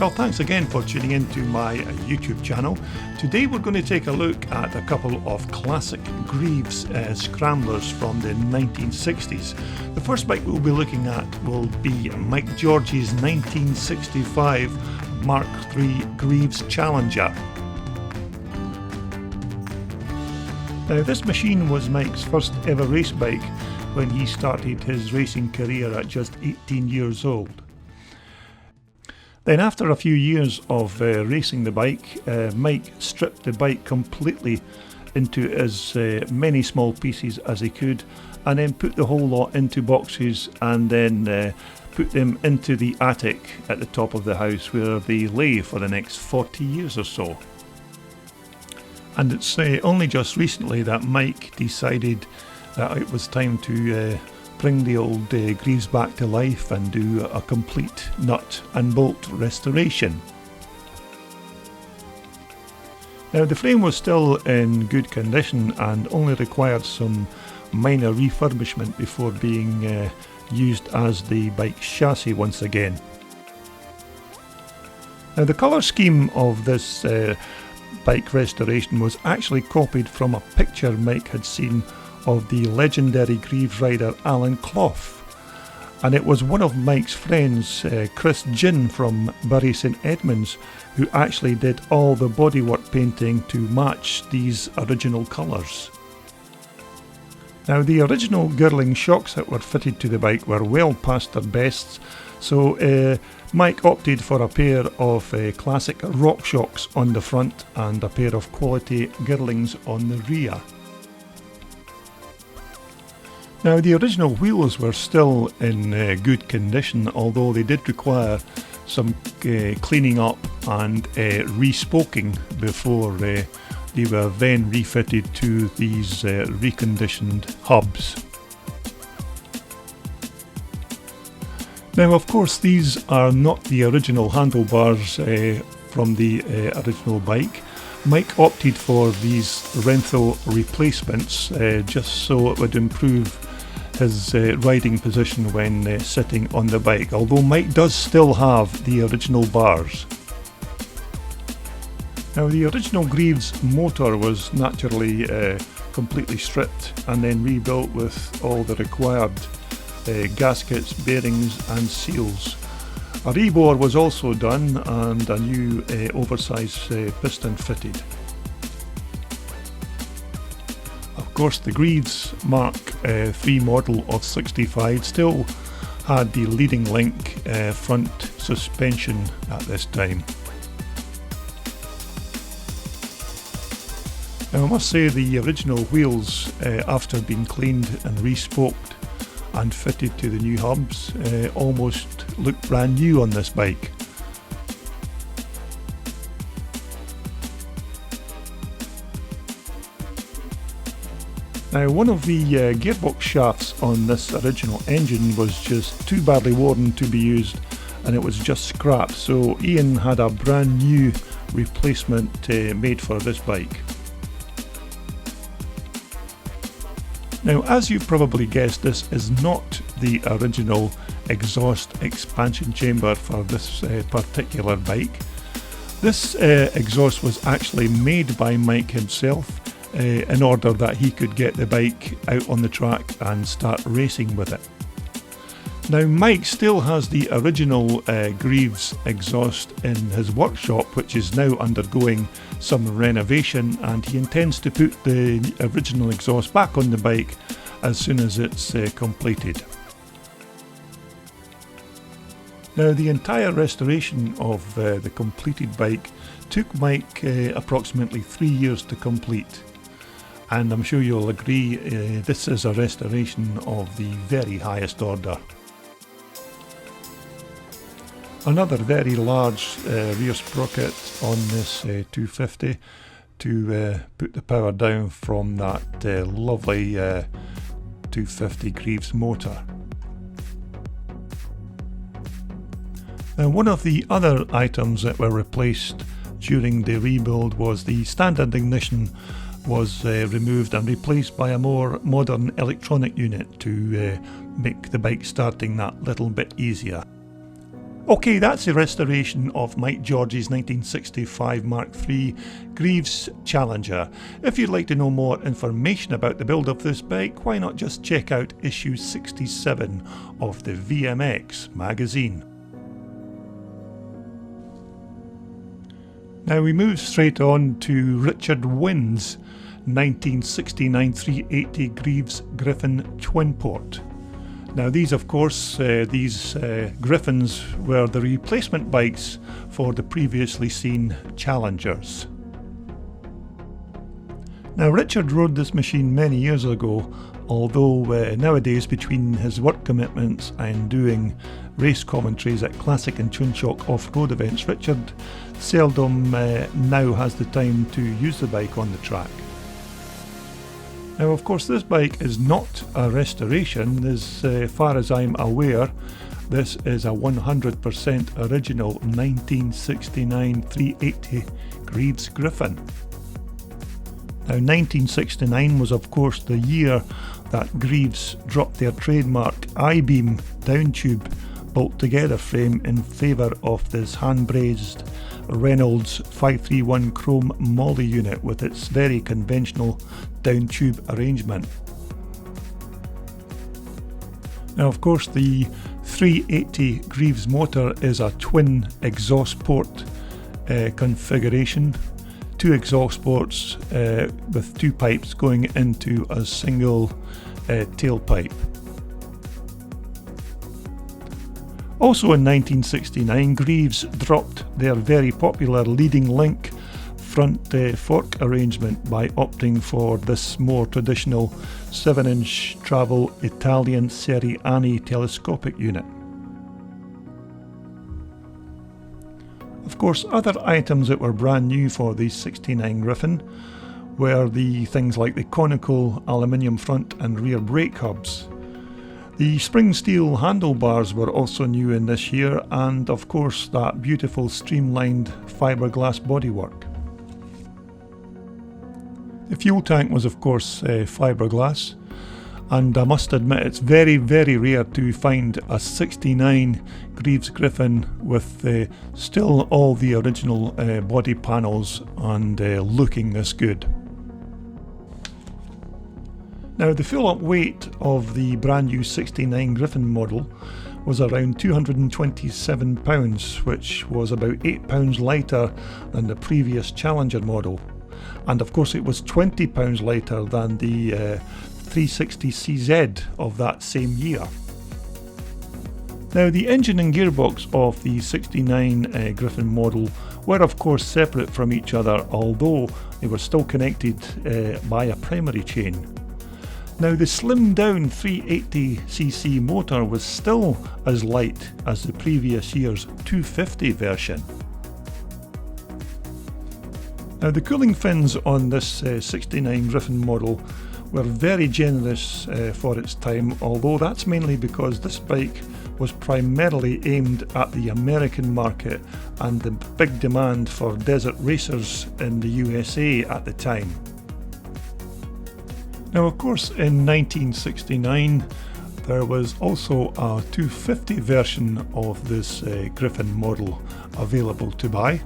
Well, thanks again for tuning in to my YouTube channel. Today we're going to take a look at a couple of classic Greeves scramblers from the 1960s. The first bike we'll be looking at will be Mike Georgie's 1965 Mark III Greeves Challenger. Now, this machine was Mike's first ever race bike when he started his racing career at just 18 years old. Then after a few years of racing the bike, Mike stripped the bike completely into as many small pieces as he could, and then put the whole lot into boxes and then put them into the attic at the top of the house where they lay for the next 40 years or so. And it's only just recently that Mike decided that it was time to bring the old Greeves back to life and do a complete nut and bolt restoration. Now, the frame was still in good condition and only required some minor refurbishment before being used as the bike's chassis once again. Now, the colour scheme of this bike restoration was actually copied from a picture Mike had seen of the legendary Greeves rider Alan Clough, and it was one of Mike's friends, Chris Ginn from Bury St Edmunds, who actually did all the bodywork painting to match these original colours. Now, the original Girling shocks that were fitted to the bike were well past their bests, so Mike opted for a pair of classic rock shocks on the front and a pair of quality Girlings on the rear. Now, the original wheels were still in good condition, although they did require some cleaning up and respoking before they were then refitted to these reconditioned hubs. Now, of course, these are not the original handlebars from the original bike. Mike opted for these Renthal replacements just so it would improve his riding position when sitting on the bike, although Mike does still have the original bars. Now, the original Greeves motor was naturally completely stripped and then rebuilt with all the required gaskets, bearings and seals. A rebore was also done and a new oversized piston fitted. Of course, the Greeves Mark III model of 65 still had the leading link front suspension at this time. Now, I must say the original wheels, after being cleaned and respoked and fitted to the new hubs, almost look brand new on this bike. Now, one of the gearbox shafts on this original engine was just too badly worn to be used, and it was just scrapped, so Ian had a brand new replacement made for this bike. Now, as you've probably guessed, this is not the original exhaust expansion chamber for this particular bike. This exhaust was actually made by Mike himself in order that he could get the bike out on the track and start racing with it. Now, Mike still has the original Greeves exhaust in his workshop, which is now undergoing some renovation, and he intends to put the original exhaust back on the bike as soon as it's completed. Now, the entire restoration of the completed bike took Mike approximately 3 years to complete. And I'm sure you'll agree, this is a restoration of the very highest order. Another very large rear sprocket on this 250 to put the power down from that lovely 250 Greeves motor. Now, one of the other items that were replaced during the rebuild was the standard ignition was removed and replaced by a more modern electronic unit to make the bike starting that little bit easier. Okay, that's the restoration of Mike Georgie's 1965 Mark III Greeves Challenger. If you'd like to know more information about the build of this bike, why not just check out issue 67 of the VMX Magazine. Now we move straight on to Richard Winn's 1969 380 Greeves Griffon Twin-Port. Now these, of course, Griffons were the replacement bikes for the previously seen Challengers. Now Richard rode this machine many years ago, although nowadays between his work commitments and doing race commentaries at classic and twin shock off-road events, Richard seldom now has the time to use the bike on the track. Now of course this bike is not a restoration. As far as I'm aware, this is a 100% original 1969 380 Greeves Griffon. Now 1969 was of course the year that Greeves dropped their trademark I-beam downtube bolt together frame in favour of this hand-brazed Reynolds 531 chrome molly unit with its very conventional down tube arrangement. Now of course the 380 Greeves motor is a twin exhaust port configuration, two exhaust ports with two pipes going into a single tailpipe. Also in 1969, Greeves dropped their very popular leading link front fork arrangement by opting for this more traditional 7-inch travel Italian Serie Ani telescopic unit. Of course, other items that were brand new for the 69 Griffon were the things like the conical aluminium front and rear brake hubs. The spring steel handlebars were also new in this year, and of course that beautiful streamlined fiberglass bodywork. The fuel tank was of course fiberglass, and I must admit it's very rare to find a 69 Greeves Griffon with still all the original body panels and looking this good. Now the full up weight of the brand new 69 Griffon model was around 227 pounds, which was about 8 pounds lighter than the previous Challenger model, and of course it was 20 pounds lighter than the 360 CZ of that same year. Now the engine and gearbox of the 69 Griffon model were of course separate from each other, although they were still connected by a primary chain. Now the slimmed down 380cc motor was still as light as the previous year's 250 version. Now the cooling fins on this 69 Griffon model were very generous for its time, although that's mainly because this bike was primarily aimed at the American market and the big demand for desert racers in the USA at the time. Now of course in 1969 there was also a 250 version of this Griffon model available to buy.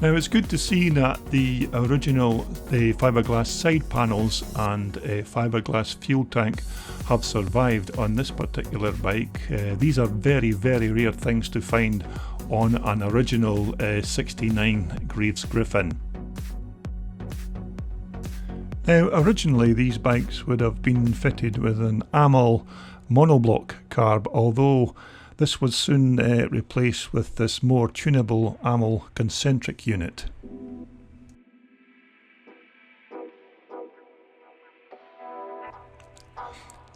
Now it's good to see that the original fiberglass side panels and fiberglass fuel tank have survived on this particular bike. These are very rare things to find on an original 69 Greeves Griffon. Now originally these bikes would have been fitted with an AML monoblock carb, although this was soon replaced with this more tunable AML concentric unit.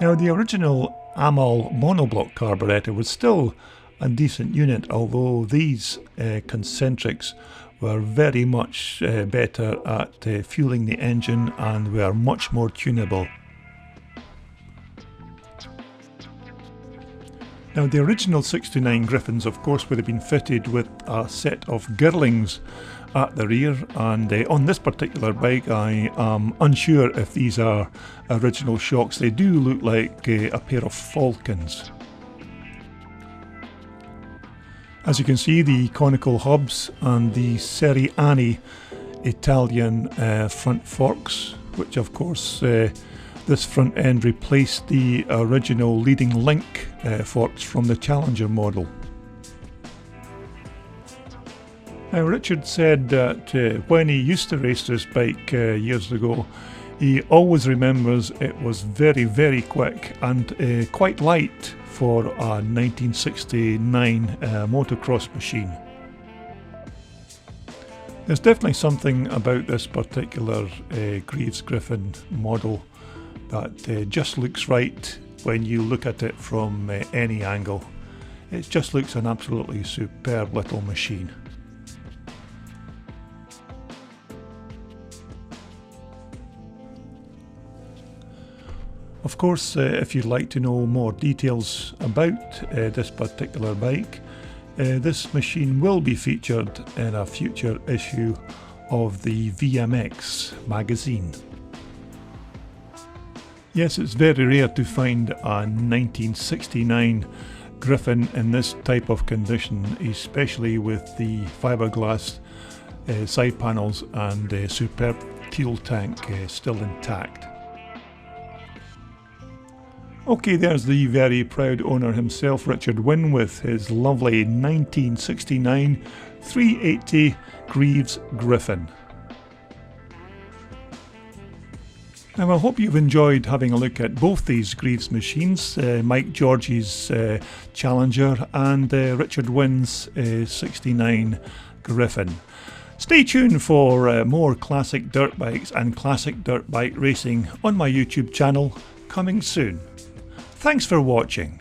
Now the original AML monoblock carburettor was still a decent unit, although these concentrics were very much better at fueling the engine and were much more tunable. Now the original 69 Griffons of course would have been fitted with a set of girlings at the rear, and on this particular bike I am unsure if these are original shocks. They do look like a pair of Falcons. As you can see, the conical hubs and the Seriani Italian front forks, which of course this front end replaced the original leading link forks from the Challenger model. Now, Richard said that when he used to race this bike years ago, he always remembers it was very, very quick and quite light for a 1969 motocross machine. There's definitely something about this particular Greeves Griffon model that just looks right when you look at it from any angle. It just looks an absolutely superb little machine. Of course, if you'd like to know more details about this particular bike, this machine will be featured in a future issue of the VMX magazine. Yes, it's very rare to find a 1969 Griffon in this type of condition, especially with the fiberglass side panels and superb fuel tank still intact. Okay, there's the very proud owner himself, Richard Winn, with his lovely 1969 380 Greeves Griffon. Now, I hope you've enjoyed having a look at both these Greeves machines, Mike Georgie's Challenger and Richard Winn's 69 Griffon. Stay tuned for more classic dirt bikes and classic dirt bike racing on my YouTube channel, coming soon. Thanks for watching.